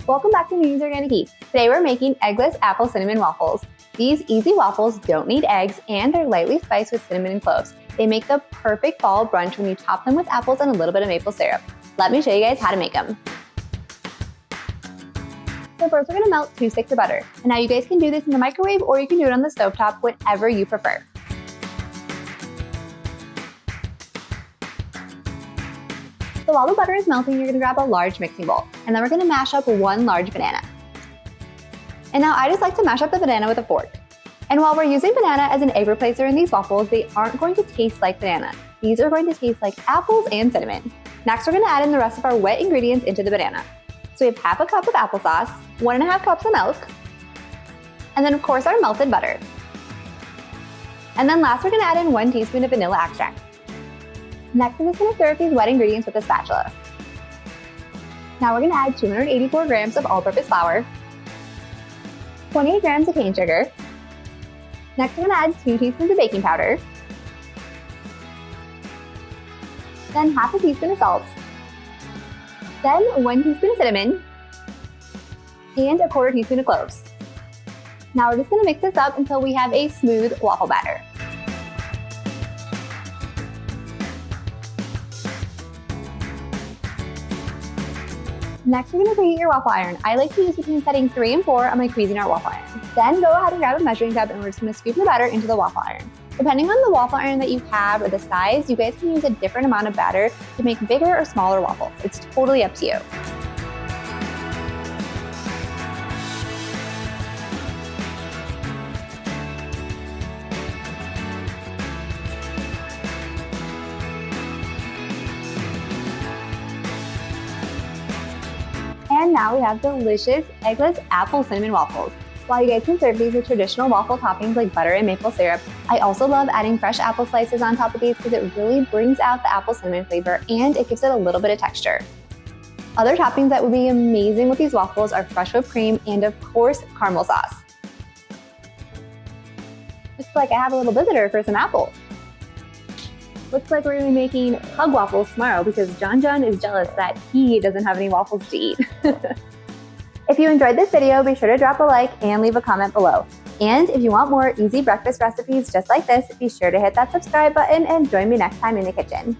Welcome back to Mimi's Organic Eats. Today we're making eggless apple cinnamon waffles. These easy waffles don't need eggs and they're lightly spiced with cinnamon and cloves. They make the perfect fall brunch when you top them with apples and a little bit of maple syrup. Let me show you guys how to make them. So first we're going to melt 2 sticks of butter. And now you guys can do this in the microwave or you can do it on the stovetop, whatever you prefer. So while the butter is melting, you're going to grab a large mixing bowl. And then we're going to mash up 1 large banana. And now I just like to mash up the banana with a fork. And while we're using banana as an egg replacer in these waffles, they aren't going to taste like banana. These are going to taste like apples and cinnamon. Next, we're going to add in the rest of our wet ingredients into the banana. So we have half a cup of applesauce, 1.5 cups of milk, and then of course our melted butter. And then last, we're going to add in 1 teaspoon of vanilla extract. Next, we're just going to stir up these wet ingredients with a spatula. Now we're going to add 284 grams of all-purpose flour, 28 grams of cane sugar. Next, we're going to add 2 teaspoons of baking powder, then half a teaspoon of salt, then 1 teaspoon of cinnamon, and a 1/4 teaspoon of cloves. Now we're just going to mix this up until we have a smooth waffle batter. Next, you're going to preheat your waffle iron. I like to use between setting 3 and 4 on my Cuisinart waffle iron. Then go ahead and grab a measuring cup and we're just going to scoop the batter into the waffle iron. Depending on the waffle iron that you have or the size, you guys can use a different amount of batter to make bigger or smaller waffles. It's totally up to you. And now we have delicious eggless apple cinnamon waffles. While you guys can serve these with traditional waffle toppings like butter and maple syrup, I also love adding fresh apple slices on top of these because it really brings out the apple cinnamon flavor and it gives it a little bit of texture. Other toppings that would be amazing with these waffles are fresh whipped cream and of course caramel sauce. Looks like I have a little visitor for some apple. Looks like we're going to be making hug waffles tomorrow because John is jealous that he doesn't have any waffles to eat. If you enjoyed this video, be sure to drop a like and leave a comment below. And if you want more easy breakfast recipes just like this, be sure to hit that subscribe button and join me next time in the kitchen.